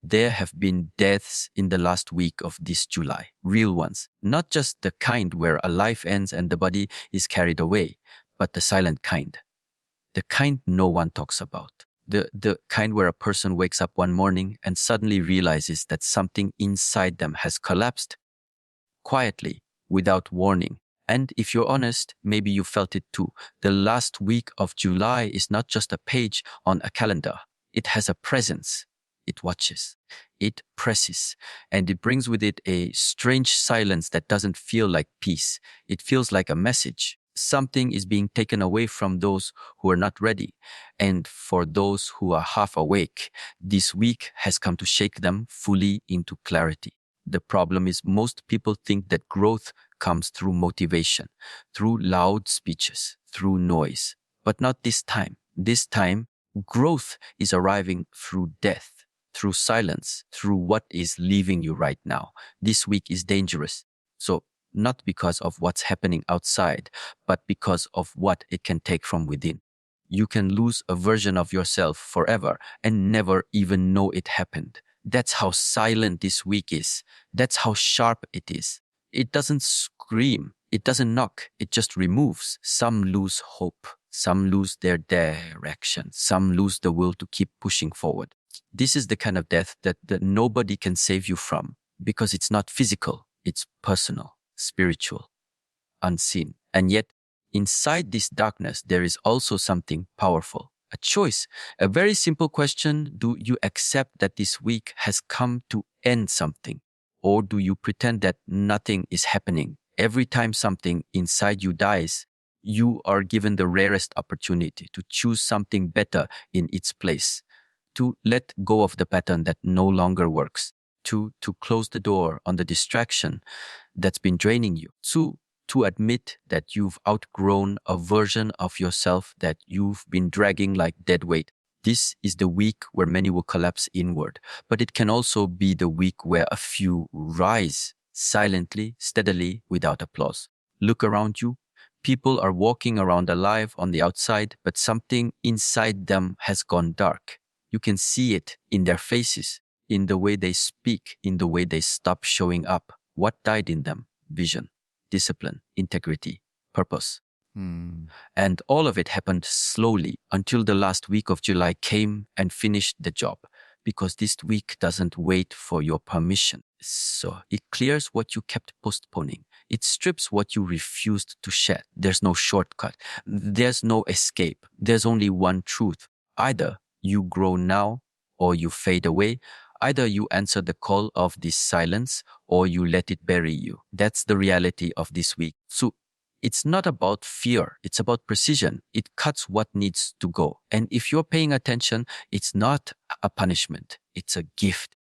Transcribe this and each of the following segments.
There have been deaths in the last week of this July, real ones. Not just the kind where a life ends and the body is carried away, but the silent kind. The kind no one talks about. The kind where a person wakes up one morning and suddenly realizes that something inside them has collapsed quietly, without warning. And if you're honest, maybe you felt it too. The last week of July is not just a page on a calendar. It has a presence. It watches. It presses. And it brings with it a strange silence that doesn't feel like peace. It feels like a message. Something is being taken away from those who are not ready. And for those who are half awake, this week has come to shake them fully into clarity. The problem is most people think that growth comes through motivation, through loud speeches, through noise. But not this time. This time, growth is arriving through death, through silence, through what is leaving you right now. This week is dangerous. So not because of what's happening outside, but because of what it can take from within. You can lose a version of yourself forever and never even know it happened. That's how silent this week is. That's how sharp it is. It doesn't scream. It doesn't knock. It just removes. Some lose hope. Some lose their direction. Some lose the will to keep pushing forward. This is the kind of death that nobody can save you from because it's not physical. It's personal, spiritual, unseen. And yet, inside this darkness, there is also something powerful. A choice, a very simple question. Do you accept that this week has come to end something? Or do you pretend that nothing is happening? Every time something inside you dies, you are given the rarest opportunity to choose something better in its place, to let go of the pattern that no longer works, to close the door on the distraction that's been draining you, to admit that you've outgrown a version of yourself that you've been dragging like dead weight. This is the week where many will collapse inward, but it can also be the week where a few rise silently, steadily, without applause. Look around you. People are walking around alive on the outside, but something inside them has gone dark. You can see it in their faces, in the way they speak, in the way they stop showing up. What died in them? Vision, discipline, integrity, purpose. And all of it happened slowly until the last week of July came and finished the job, because this week doesn't wait for your permission. So it clears what you kept postponing. It strips what you refused to shed. There's no shortcut. There's no escape. There's only one truth. Either you grow now or you fade away. Either you answer the call of this silence or you let it bury you. That's the reality of this week. So it's not about fear. It's about precision. It cuts what needs to go. And if you're paying attention, it's not a punishment. It's a gift.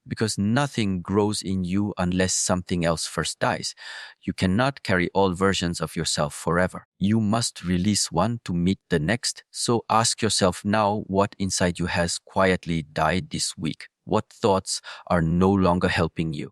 Because nothing grows in you unless something else first dies. You cannot carry all versions of yourself forever. You must release one to meet the next. So ask yourself now what inside you has quietly died this week. What thoughts are no longer helping you?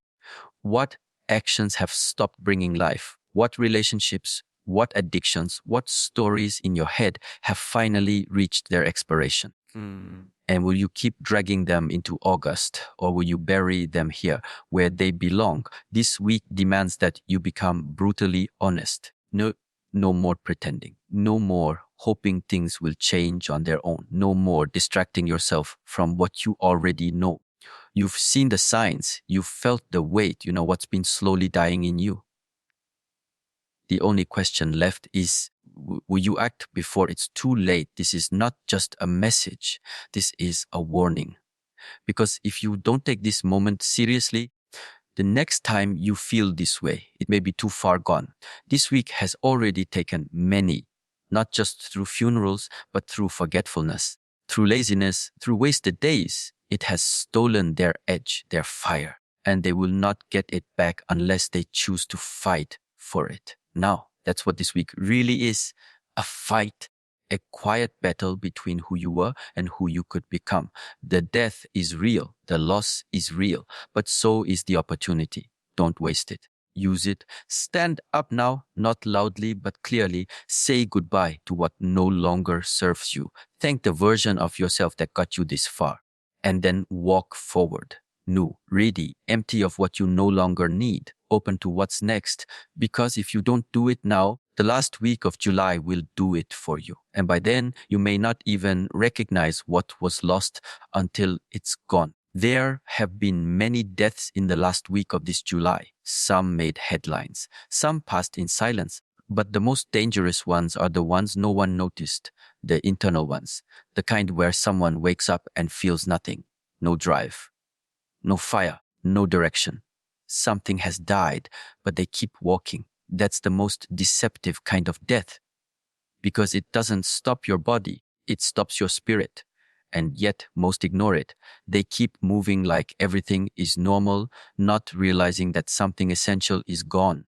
What actions have stopped bringing life? What relationships, what addictions, what stories in your head have finally reached their expiration? And will you keep dragging them into August, or will you bury them here where they belong? This week demands that you become brutally honest. No more pretending. No more hoping things will change on their own. No more distracting yourself from what you already know. You've seen the signs. You've felt the weight. You know what's been slowly dying in you. The only question left is, will you act before it's too late? This is not just a message. This is a warning. Because if you don't take this moment seriously, the next time you feel this way, it may be too far gone. This week has already taken many, not just through funerals, but through forgetfulness, through laziness, through wasted days. It has stolen their edge, their fire, and they will not get it back unless they choose to fight for it. Now, that's what this week really is, a fight, a quiet battle between who you were and who you could become. The death is real, the loss is real, but so is the opportunity. Don't waste it. Use it. Stand up now, not loudly, but clearly. Say goodbye to what no longer serves you. Thank the version of yourself that got you this far. and then walk forward. New, ready, empty of what you no longer need, open to what's next. Because if you don't do it now, the last week of July will do it for you. And by then, you may not even recognize what was lost until it's gone. There have been many deaths in the last week of this July. Some made headlines, some passed in silence. But the most dangerous ones are the ones no one noticed, the internal ones, the kind where someone wakes up and feels nothing, no drive, no fire, no direction. Something has died, but they keep walking. That's the most deceptive kind of death because it doesn't stop your body, it stops your spirit. And yet, most ignore it. They keep moving like everything is normal, not realizing that something essential is gone.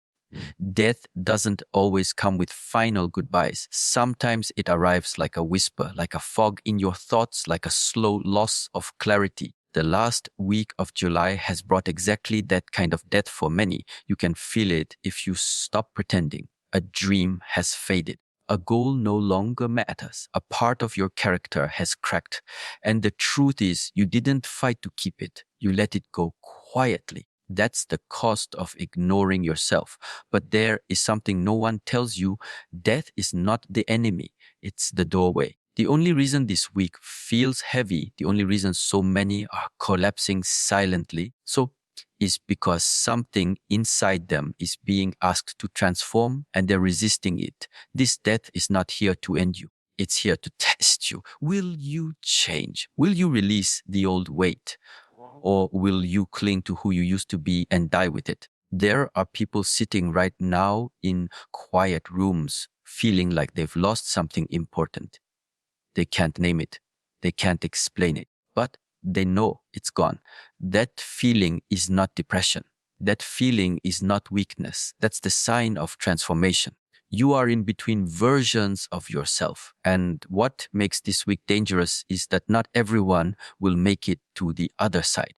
Death doesn't always come with final goodbyes. Sometimes it arrives like a whisper, like a fog in your thoughts, like a slow loss of clarity. The last week of July has brought exactly that kind of death for many. You can feel it if you stop pretending. A dream has faded. A goal no longer matters. A part of your character has cracked. And the truth is, you didn't fight to keep it. You let it go quietly. That's the cost of ignoring yourself. But there is something no one tells you. Death is not the enemy. It's the doorway. The only reason this week feels heavy, the only reason so many are collapsing silently, is because something inside them is being asked to transform and they're resisting it. This death is not here to end you. It's here to test you. Will you change? Will you release the old weight? Or will you cling to who you used to be and die with it? There are people sitting right now in quiet rooms, feeling like they've lost something important. They can't name it. They can't explain it, but they know it's gone. That feeling is not depression. That feeling is not weakness. That's the sign of transformation. You are in between versions of yourself. And what makes this week dangerous is that not everyone will make it to the other side.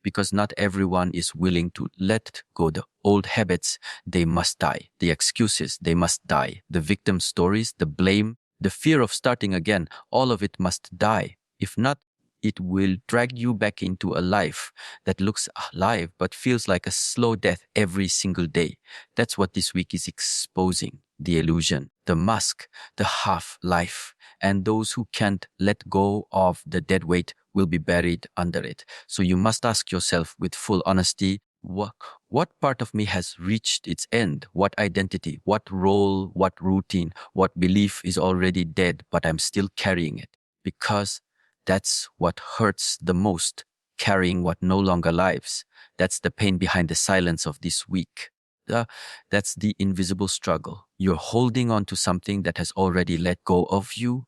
Because not everyone is willing to let go the old habits, they must die. The excuses, they must die. The victim stories, the blame, the fear of starting again, all of it must die. If not, it will drag you back into a life that looks alive but feels like a slow death every single day. That's what this week is exposing. The illusion, the mask, the half-life. And those who can't let go of the dead weight will be buried under it. So you must ask yourself with full honesty, what part of me has reached its end? What identity, what role, what routine, what belief is already dead, but I'm still carrying it? Because that's what hurts the most, carrying what no longer lives. That's the pain behind the silence of this week. That's the invisible struggle. You're holding on to something that has already let go of you.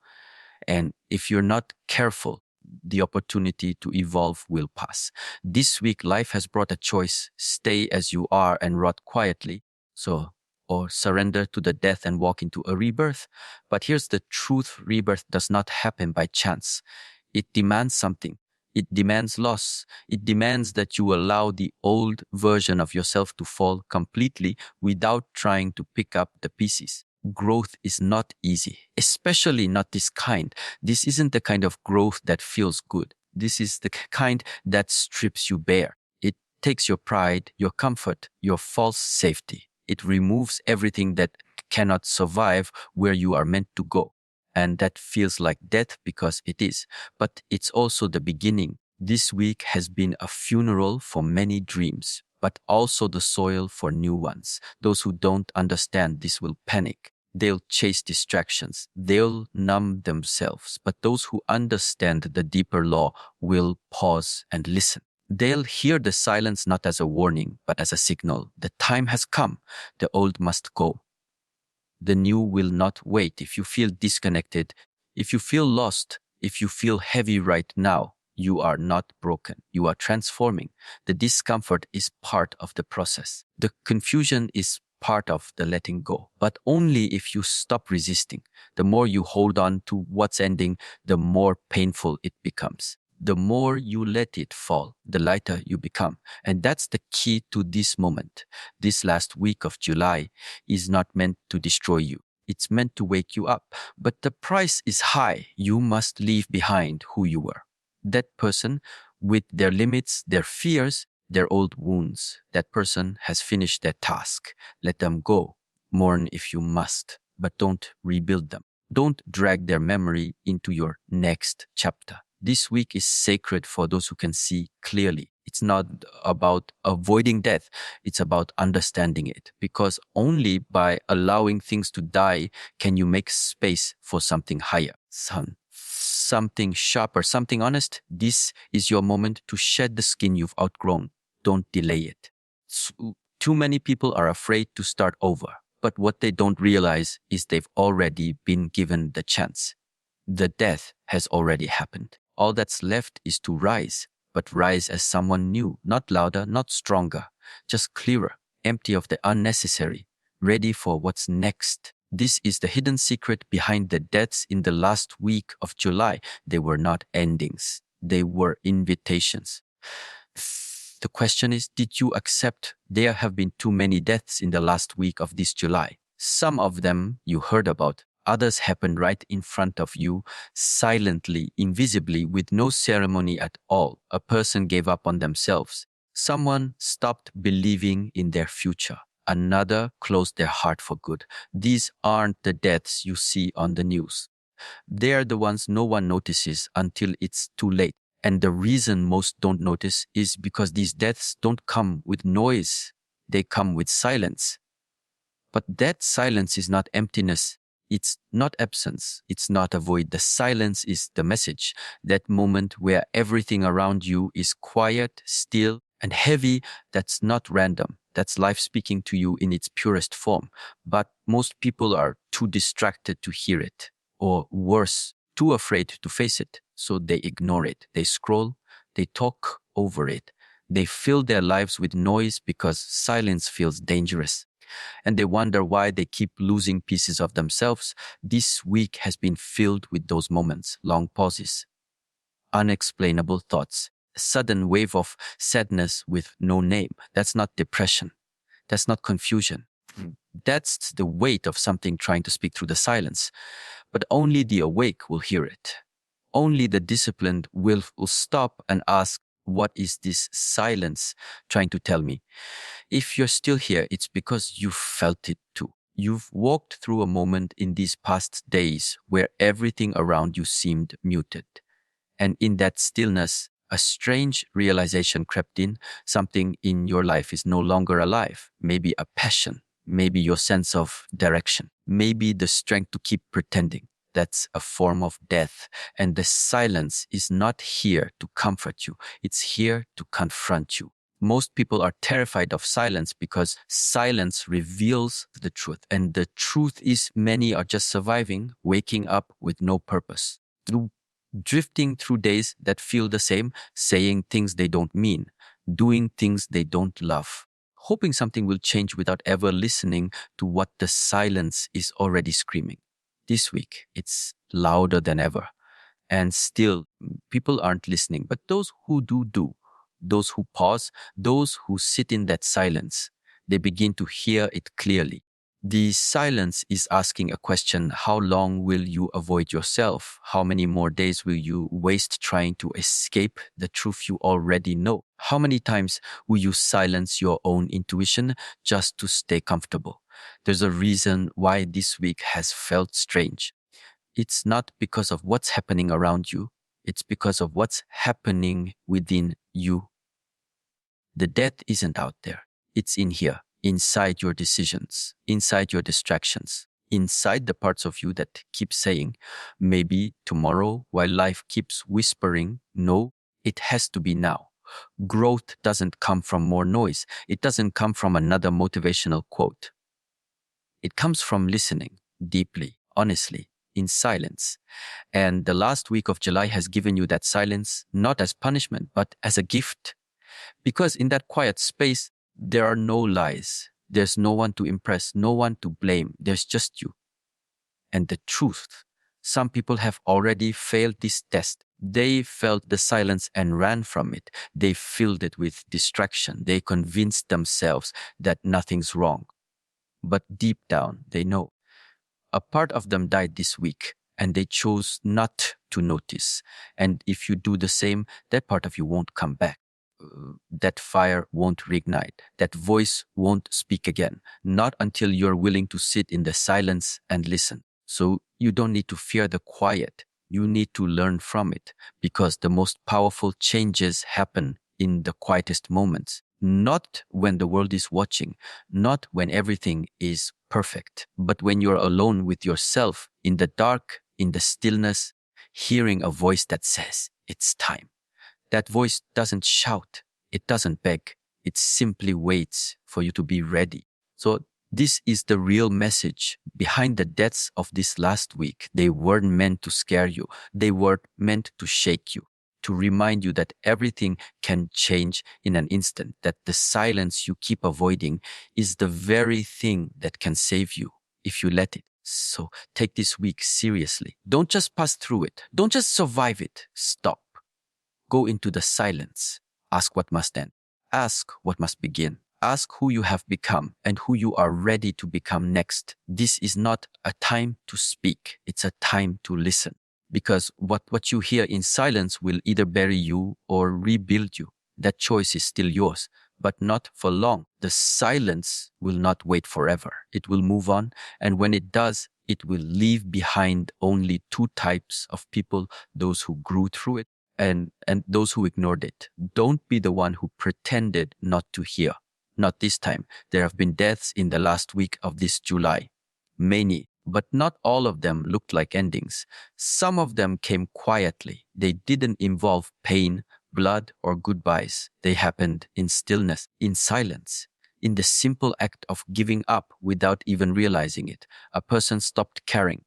And if you're not careful, the opportunity to evolve will pass. This week, life has brought a choice: stay as you are and rot quietly, or surrender to the death and walk into a rebirth. But here's the truth: rebirth does not happen by chance. It demands something. It demands loss. It demands that you allow the old version of yourself to fall completely without trying to pick up the pieces. Growth is not easy, especially not this kind. This isn't the kind of growth that feels good. This is the kind that strips you bare. It takes your pride, your comfort, your false safety. It removes everything that cannot survive where you are meant to go. And that feels like death because it is. But it's also the beginning. This week has been a funeral for many dreams, but also the soil for new ones. Those who don't understand this will panic. They'll chase distractions. They'll numb themselves. But those who understand the deeper law will pause and listen. They'll hear the silence not as a warning, but as a signal. The time has come. The old must go. The new will not wait. If you feel disconnected, if you feel lost, if you feel heavy right now, you are not broken. You are transforming. The discomfort is part of the process. The confusion is part of the letting go, but only if you stop resisting. The more you hold on to what's ending, the more painful it becomes. The more you let it fall, the lighter you become. And that's the key to this moment. This last week of July is not meant to destroy you. It's meant to wake you up. But the price is high. You must leave behind who you were. That person with their limits, their fears, their old wounds. That person has finished their task. Let them go. Mourn if you must, but don't rebuild them. Don't drag their memory into your next chapter. This week is sacred for those who can see clearly. It's not about avoiding death. It's about understanding it, because only by allowing things to die can you make space for something higher, something sharper, something honest. This is your moment to shed the skin you've outgrown. Don't delay it. Too many people are afraid to start over, but what they don't realize is they've already been given the chance. The death has already happened. All that's left is to rise, but rise as someone new, not louder, not stronger, just clearer, empty of the unnecessary, ready for what's next. This is the hidden secret behind the deaths in the last week of July. They were not endings. They were invitations. The question is, did you accept there have been too many deaths in the last week of this July? Some of them you heard about. Others happened right in front of you, silently, invisibly, with no ceremony at all. A person gave up on themselves. Someone stopped believing in their future. Another closed their heart for good. These aren't the deaths you see on the news. They're the ones no one notices until it's too late. And the reason most don't notice is because these deaths don't come with noise. They come with silence. But that silence is not emptiness. It's not absence. It's not a void. The silence is the message. That moment where everything around you is quiet, still, and heavy. That's not random. That's life speaking to you in its purest form. But most people are too distracted to hear it. Or worse, too afraid to face it. So they ignore it. They scroll. They talk over it. They fill their lives with noise because silence feels dangerous. And they wonder why they keep losing pieces of themselves. This week has been filled with those moments, long pauses, unexplainable thoughts, a sudden wave of sadness with no name. That's not depression. That's not confusion. That's the weight of something trying to speak through the silence. But only the awake will hear it. Only the disciplined will stop and ask, what is this silence trying to tell me? If you're still here, it's because you felt it too. You've walked through a moment in these past days where everything around you seemed muted. And in that stillness, a strange realization crept in. Something in your life is no longer alive. Maybe a passion, maybe your sense of direction, maybe the strength to keep pretending. That's a form of death. And the silence is not here to comfort you. It's here to confront you. Most people are terrified of silence because silence reveals the truth. And the truth is many are just surviving, waking up with no purpose. Drifting through days that feel the same, saying things they don't mean, doing things they don't love, hoping something will change without ever listening to what the silence is already screaming. This week, it's louder than ever. And still, people aren't listening. But those who do. Those who pause, those who sit in that silence, they begin to hear it clearly. The silence is asking a question. How long will you avoid yourself? How many more days will you waste trying to escape the truth you already know? How many times will you silence your own intuition just to stay comfortable? There's a reason why this week has felt strange. It's not because of what's happening around you. It's because of what's happening within you. The death isn't out there. It's in here, inside your decisions, inside your distractions, inside the parts of you that keep saying, maybe tomorrow, while life keeps whispering, no, it has to be now. Growth doesn't come from more noise. It doesn't come from another motivational quote. It comes from listening deeply, honestly, in silence. And the last week of July has given you that silence, not as punishment, but as a gift. Because in that quiet space, there are no lies. There's no one to impress, no one to blame. There's just you. And the truth, some people have already failed this test. They felt the silence and ran from it. They filled it with distraction. They convinced themselves that nothing's wrong. But deep down, they know. A part of them died this week, and they chose not to notice. And if you do the same, that part of you won't come back. That fire won't reignite. That voice won't speak again. Not until you're willing to sit in the silence and listen. So you don't need to fear the quiet. You need to learn from it, because the most powerful changes happen in the quietest moments. Not when the world is watching, not when everything is perfect, but when you're alone with yourself in the dark, in the stillness, hearing a voice that says, "It's time." That voice doesn't shout, it doesn't beg, it simply waits for you to be ready. So this is the real message behind the deaths of this last week. They weren't meant to scare you. They were meant to shake you, to remind you that everything can change in an instant, that the silence you keep avoiding is the very thing that can save you if you let it. So take this week seriously. Don't just pass through it. Don't just survive it. Stop. Go into the silence. Ask what must end. Ask what must begin. Ask who you have become and who you are ready to become next. This is not a time to speak. It's a time to listen. Because what you hear in silence will either bury you or rebuild you. That choice is still yours, but not for long. The silence will not wait forever. It will move on. And when it does, it will leave behind only two types of people: those who grew through it and those who ignored it. Don't be the one who pretended not to hear. Not this time. There have been deaths in the last week of this July. Many, but not all of them looked like endings. Some of them came quietly. They didn't involve pain, blood, or goodbyes. They happened in stillness, in silence, in the simple act of giving up without even realizing it. A person stopped caring.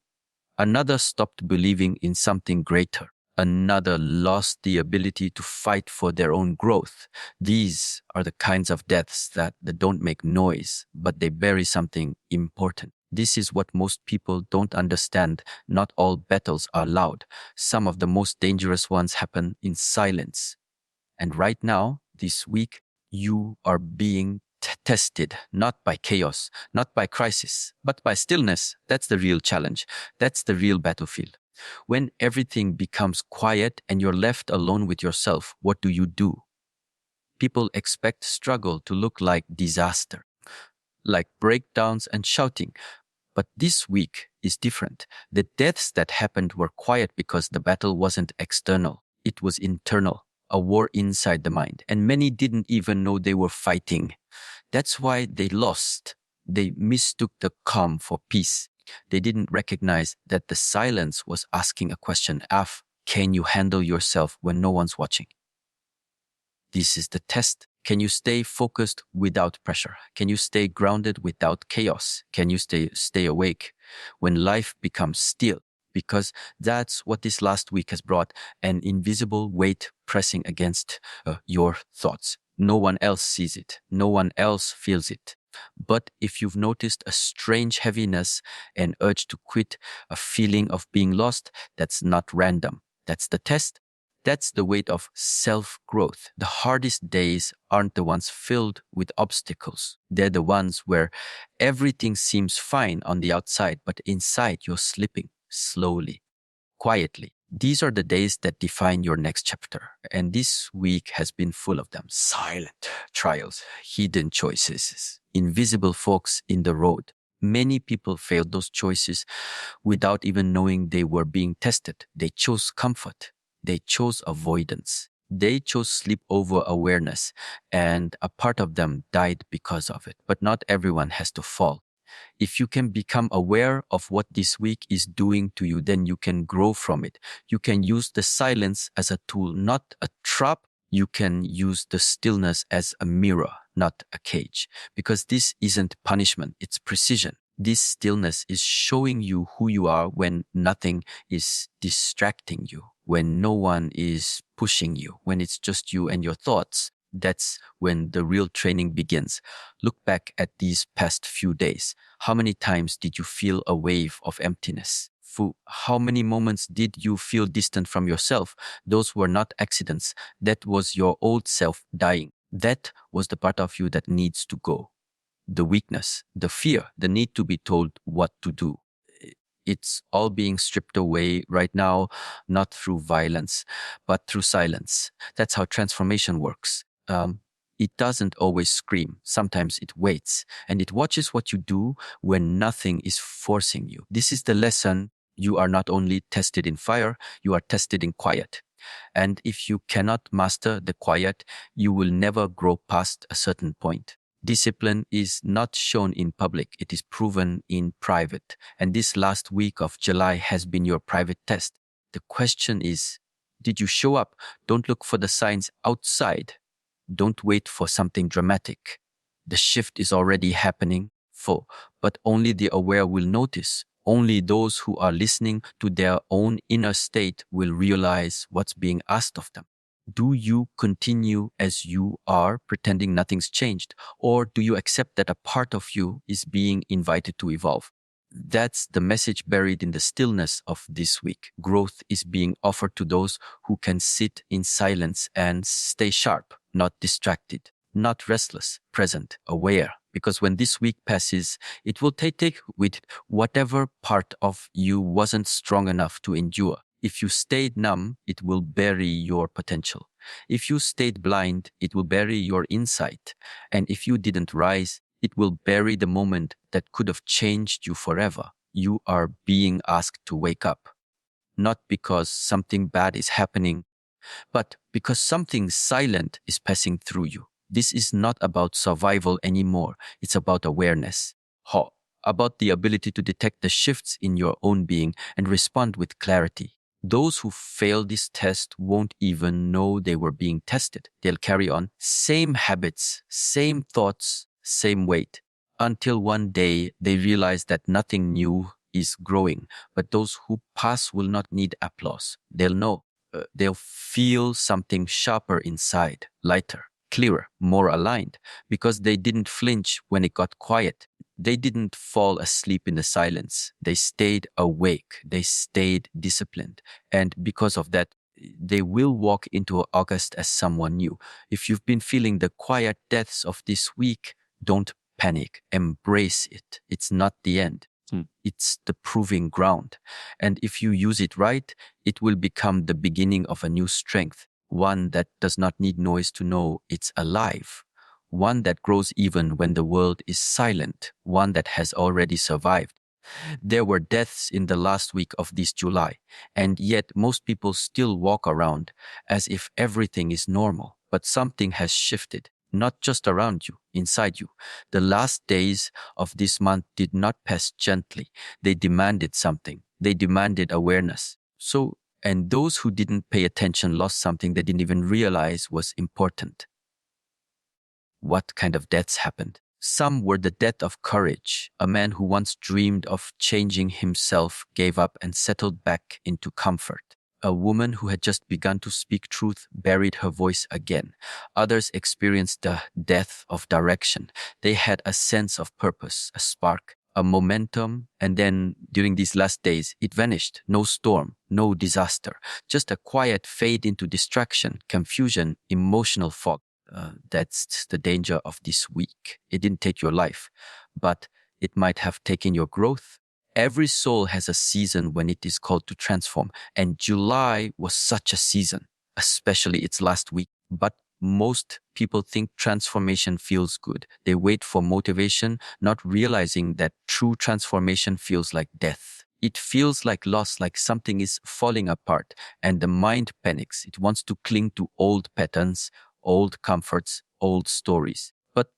Another stopped believing in something greater. Another lost the ability to fight for their own growth. These are the kinds of deaths that don't make noise, but they bury something important. This is what most people don't understand. Not all battles are loud. Some of the most dangerous ones happen in silence. And right now, this week, you are being tested, not by chaos, not by crisis, but by stillness. That's the real challenge. That's the real battlefield. When everything becomes quiet and you're left alone with yourself, what do? People expect struggle to look like disaster, like breakdowns and shouting. But this week is different. The deaths that happened were quiet because the battle wasn't external. It was internal, a war inside the mind. And many didn't even know they were fighting. That's why they lost. They mistook the calm for peace. They didn't recognize that the silence was asking a question of, can you handle yourself when no one's watching? This is the test. Can you stay focused without pressure? Can you stay grounded without chaos? Can you stay awake when life becomes still? Because that's what this last week has brought, an invisible weight pressing against your thoughts. No one else sees it. No one else feels it. But if you've noticed a strange heaviness, an urge to quit, a feeling of being lost, that's not random. That's the test. That's the weight of self-growth. The hardest days aren't the ones filled with obstacles. They're the ones where everything seems fine on the outside, but inside you're slipping slowly, quietly. These are the days that define your next chapter. And this week has been full of them. Silent trials, hidden choices, invisible forks in the road. Many people failed those choices without even knowing they were being tested. They chose comfort. They chose avoidance. They chose sleep over awareness. And a part of them died because of it. But not everyone has to fall. If you can become aware of what this week is doing to you, then you can grow from it. You can use the silence as a tool, not a trap. You can use the stillness as a mirror, not a cage. Because this isn't punishment, it's precision. This stillness is showing you who you are when nothing is distracting you, when no one is pushing you, when it's just you and your thoughts. That's when the real training begins. Look back at these past few days. How many times did you feel a wave of emptiness? How many moments did you feel distant from yourself? Those were not accidents. That was your old self dying. That was the part of you that needs to go. The weakness, the fear, the need to be told what to do. It's all being stripped away right now, not through violence, but through silence. That's how transformation works. It doesn't always scream. Sometimes it waits and it watches what you do when nothing is forcing you. This is the lesson. You are not only tested in fire, you are tested in quiet. And if you cannot master the quiet, you will never grow past a certain point. Discipline is not shown in public, it is proven in private. And this last week of July has been your private test. The question is, did you show up? Don't look for the signs outside. Don't wait for something dramatic. The shift is already happening, but only the aware will notice. Only those who are listening to their own inner state will realize what's being asked of them. Do you continue as you are, pretending nothing's changed? Or do you accept that a part of you is being invited to evolve? That's the message buried in the stillness of this week. Growth is being offered to those who can sit in silence and stay sharp, not distracted, not restless, present, aware. Because when this week passes, it will take with whatever part of you wasn't strong enough to endure. If you stayed numb, it will bury your potential. If you stayed blind, it will bury your insight. And if you didn't rise, it will bury the moment that could have changed you forever. You are being asked to wake up. Not because something bad is happening, but because something silent is passing through you. This is not about survival anymore. It's about awareness. About the ability to detect the shifts in your own being and respond with clarity. Those who fail this test won't even know they were being tested. They'll carry on same habits, same thoughts, same weight, until one day they realize that nothing new is growing. But those who pass will not need applause. They'll know. They'll feel something sharper inside, lighter, clearer, more aligned, because they didn't flinch when it got quiet. They didn't fall asleep in the silence. They stayed awake. They stayed disciplined. And because of that, they will walk into August as someone new. If you've been feeling the quiet deaths of this week, don't panic. Embrace it. It's not the end. It's the proving ground. And if you use it right, it will become the beginning of a new strength, one that does not need noise to know it's alive, one that grows even when the world is silent, one that has already survived. There were deaths in the last week of this July, and yet most people still walk around as if everything is normal. But something has shifted, not just around you, inside you. The last days of this month did not pass gently. They demanded something. They demanded awareness. And those who didn't pay attention lost something they didn't even realize was important. What kind of deaths happened? Some were the death of courage. A man who once dreamed of changing himself gave up and settled back into comfort. A woman who had just begun to speak truth buried her voice again. Others experienced the death of direction. They had a sense of purpose, a spark, a momentum, and then during these last days, it vanished. No storm, no disaster, just a quiet fade into distraction, confusion, emotional fog. That's the danger of this week. It didn't take your life, but it might have taken your growth. Every soul has a season when it is called to transform, and July was such a season, especially its last week. But most people think transformation feels good. They wait for motivation, not realizing that true transformation feels like death. It feels like loss, like something is falling apart, and the mind panics. It wants to cling to old patterns, old comforts, old stories. But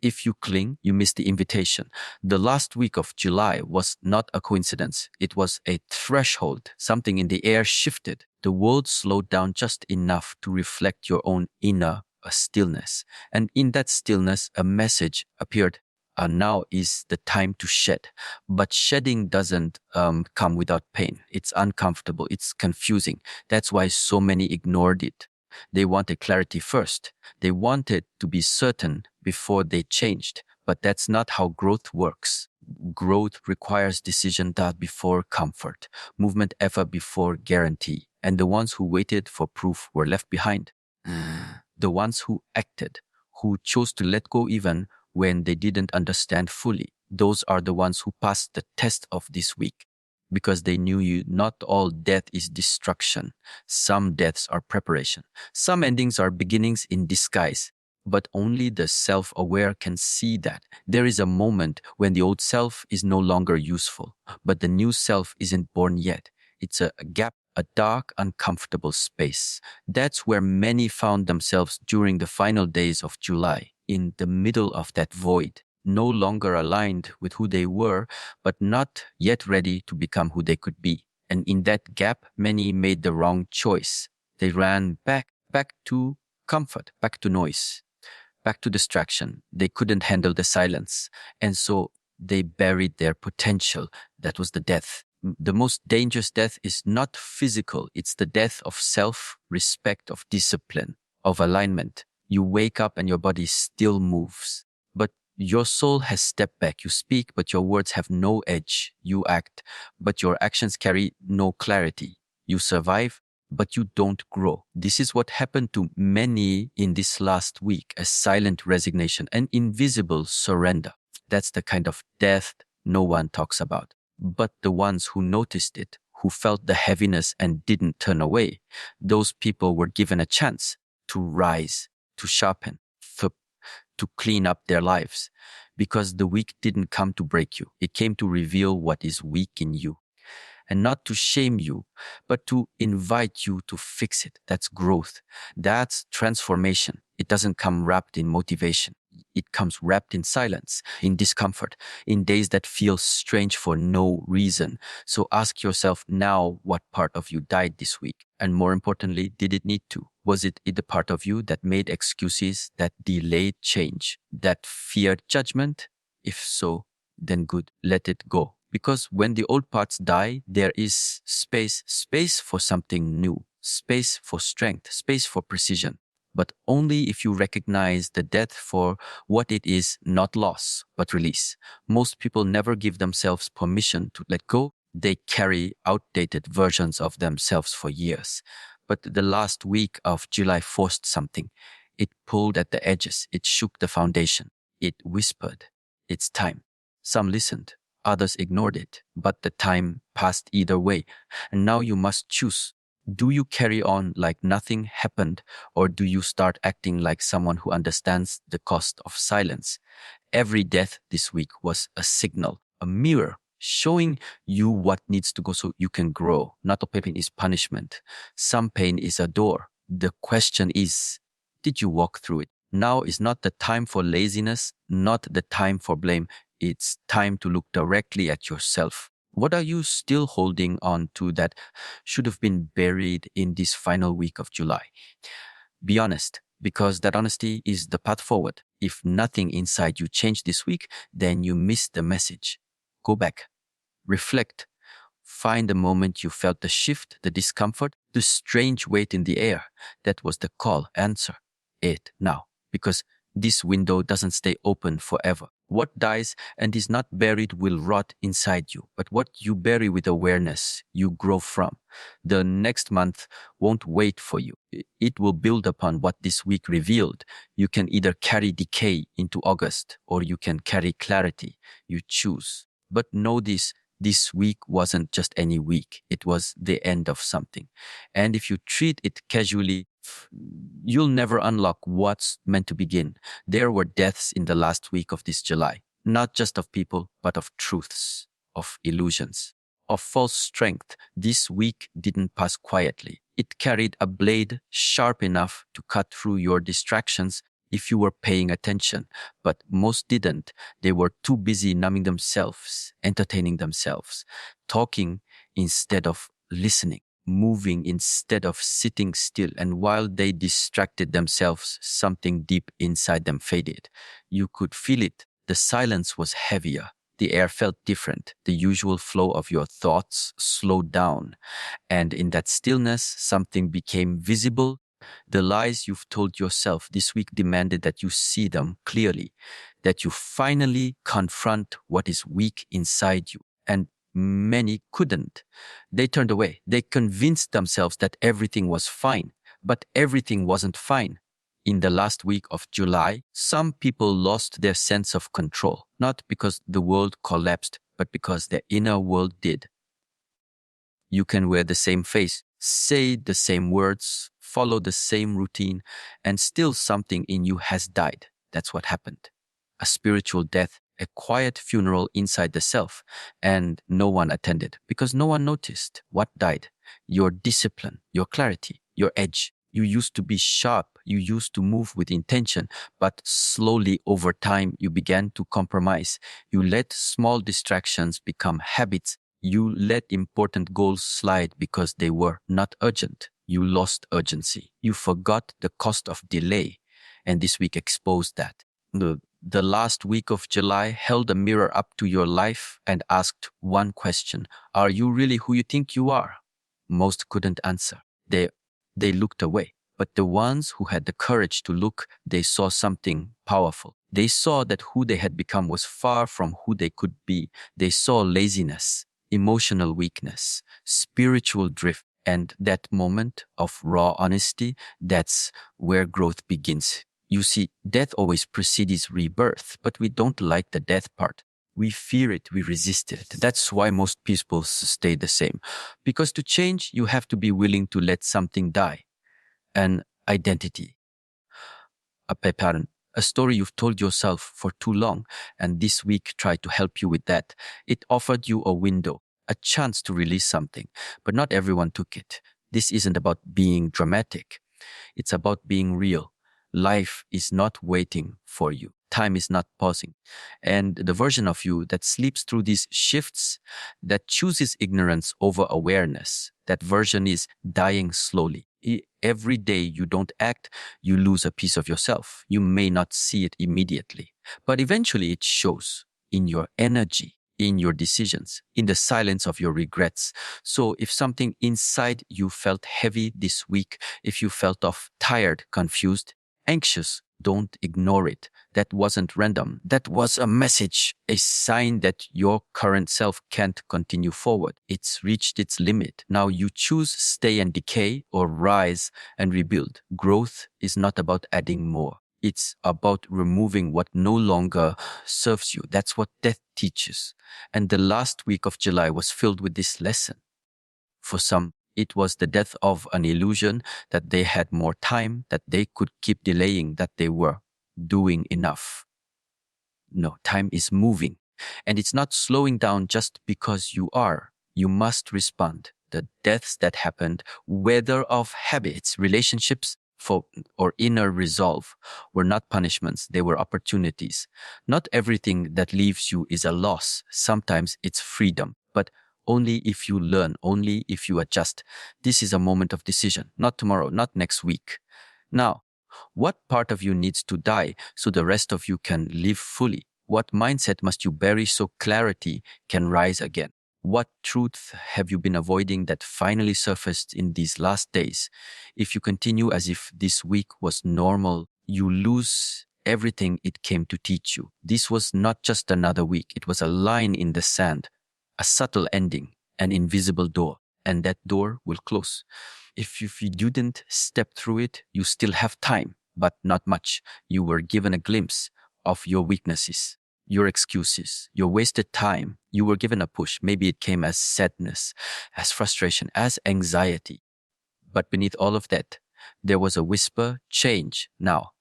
if you cling, you miss the invitation. The last week of July was not a coincidence. It was a threshold. Something in the air shifted. The world slowed down just enough to reflect your own inner stillness. And in that stillness, a message appeared. Now is the time to shed. But shedding doesn't come without pain. It's uncomfortable. It's confusing. That's why so many ignored it. They wanted clarity first. They wanted to be certain before they changed. But that's not how growth works. Growth requires decision thought before comfort, movement effort before guarantee. And the ones who waited for proof were left behind. The ones who acted, who chose to let go even when they didn't understand fully. Those are the ones who passed the test of this week. because they knew you. Not all death is destruction. Some deaths are preparation. Some endings are beginnings in disguise. But only the self-aware can see that. There is a moment when the old self is no longer useful, but the new self isn't born yet. It's a gap, a dark, uncomfortable space. That's where many found themselves during the final days of July, in the middle of that void, no longer aligned with who they were, but not yet ready to become who they could be. And in that gap, many made the wrong choice. They ran back to comfort, back to noise, back to distraction. They couldn't handle the silence. And so they buried their potential. That was the death. The most dangerous death is not physical. It's the death of self-respect, of discipline, of alignment. You wake up and your body still moves, but your soul has stepped back. You speak, but your words have no edge. You act, but your actions carry no clarity. You survive, but you don't grow. This is what happened to many in this last week, a silent resignation, an invisible surrender. That's the kind of death no one talks about. But the ones who noticed it, who felt the heaviness and didn't turn away, those people were given a chance to rise, to sharpen, to clean up their lives. Because the week didn't come to break you. It came to reveal what is weak in you. And not to shame you, but to invite you to fix it. That's growth. That's transformation. It doesn't come wrapped in motivation. It comes wrapped in silence, in discomfort, in days that feel strange for no reason. So ask yourself now, what part of you died this week? And more importantly, did it need to? Was it the part of you that made excuses, that delayed change, that feared judgment? If so, then good, let it go. Because when the old parts die, there is space for something new, space for strength, space for precision. But only if you recognize the death for what it is, not loss, but release. Most people never give themselves permission to let go. They carry outdated versions of themselves for years. But the last week of July forced something. It pulled at the edges. It shook the foundation. It whispered, "It's time." Some listened. Others ignored it, but the time passed either way. And now you must choose. Do you carry on like nothing happened, or do you start acting like someone who understands the cost of silence? Every death this week was a signal, a mirror, showing you what needs to go so you can grow. Not all pain is punishment. Some pain is a door. The question is, did you walk through it? Now is not the time for laziness, not the time for blame. It's time to look directly at yourself. What are you still holding on to that should have been buried in this final week of July? Be honest, because that honesty is the path forward. If nothing inside you changed this week, then you missed the message. Go back, reflect, find the moment you felt the shift, the discomfort, the strange weight in the air. That was the call. Answer it now, because this window doesn't stay open forever. What dies and is not buried will rot inside you, but what you bury with awareness, you grow from. The next month won't wait for you. It will build upon what this week revealed. You can either carry decay into August, or you can carry clarity. You choose. But know this week wasn't just any week. It was the end of something. And if you treat it casually, you'll never unlock what's meant to begin. There were deaths in the last week of this July, not just of people, but of truths, of illusions, of false strength. This week didn't pass quietly. It carried a blade sharp enough to cut through your distractions if you were paying attention, but most didn't. They were too busy numbing themselves, entertaining themselves, talking instead of listening, moving instead of sitting still. And while they distracted themselves, something deep inside them faded. You could feel it. The silence was heavier. The air felt different. The usual flow of your thoughts slowed down. And in that stillness, something became visible. The lies you've told yourself this week demanded that you see them clearly, that you finally confront what is weak inside you. And many couldn't. They turned away. They convinced themselves that everything was fine, but everything wasn't fine. In the last week of July, some people lost their sense of control, not because the world collapsed, but because their inner world did. You can wear the same face, say the same words, follow the same routine, and still something in you has died. That's what happened. A spiritual death, a quiet funeral inside the self, and no one attended because no one noticed what died. Your discipline, your clarity, your edge. You used to be sharp, you used to move with intention, but slowly over time you began to compromise. You let small distractions become habits. You let important goals slide because they were not urgent. You lost urgency. You forgot the cost of delay. And this week exposed that. The last week of July held a mirror up to your life and asked one question. Are you really who you think you are? Most couldn't answer. They looked away. But the ones who had the courage to look, they saw something powerful. They saw that who they had become was far from who they could be. They saw laziness, emotional weakness, spiritual drift. And that moment of raw honesty, that's where growth begins. You see, death always precedes rebirth, but we don't like the death part. We fear it, we resist it. That's why most people stay the same. Because to change, you have to be willing to let something die. An identity, a pattern, a story you've told yourself for too long, and this week tried to help you with that. It offered you a window, a chance to release something, but not everyone took it. This isn't about being dramatic. It's about being real. Life is not waiting for you. Time is not pausing. And the version of you that sleeps through these shifts, that chooses ignorance over awareness, that version is dying slowly. Every day you don't act, you lose a piece of yourself. You may not see it immediately, but eventually it shows in your energy, in your decisions, in the silence of your regrets. So if something inside you felt heavy this week, if you felt tired, confused, anxious, don't ignore it. That wasn't random. That was a message, a sign that your current self can't continue forward. It's reached its limit. Now you choose stay and decay or rise and rebuild. Growth is not about adding more. It's about removing what no longer serves you. That's what death teaches. And the last week of July was filled with this lesson. For some, it was the death of an illusion that they had more time, that they could keep delaying, that they were doing enough. No, time is moving. And it's not slowing down just because you are. You must respond. The deaths that happened, whether of habits, relationships, or inner resolve, were not punishments, they were opportunities. Not everything that leaves you is a loss. Sometimes it's freedom, but only if you learn, only if you adjust. This is a moment of decision, not tomorrow, not next week. Now, what part of you needs to die so the rest of you can live fully? What mindset must you bury so clarity can rise again? What truth have you been avoiding that finally surfaced in these last days? If you continue as if this week was normal, you lose everything it came to teach you. This was not just another week. It was a line in the sand, a subtle ending, an invisible door, and that door will close. If you didn't step through it, you still have time, but not much. You were given a glimpse of your weaknesses, your excuses, your wasted time. You were given a push. Maybe it came as sadness, as frustration, as anxiety. But beneath all of that, there was a whisper, change now.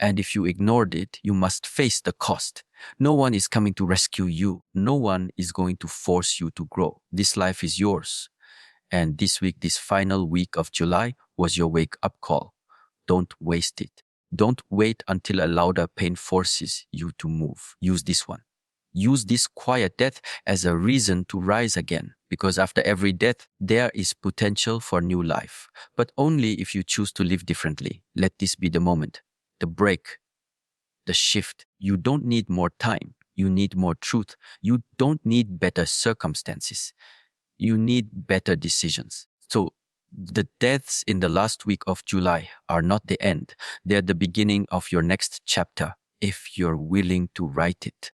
And if you ignored it, you must face the cost. No one is coming to rescue you. No one is going to force you to grow. This life is yours. And this week, this final week of July, was your wake-up call. Don't waste it. Don't wait until a louder pain forces you to move. Use this one. Use this quiet death as a reason to rise again. Because after every death, there is potential for new life. But only if you choose to live differently. Let this be the moment, the break, the shift. You don't need more time. You need more truth. You don't need better circumstances. You need better decisions. So the deaths in the last week of July are not the end. They're the beginning of your next chapter if you're willing to write it.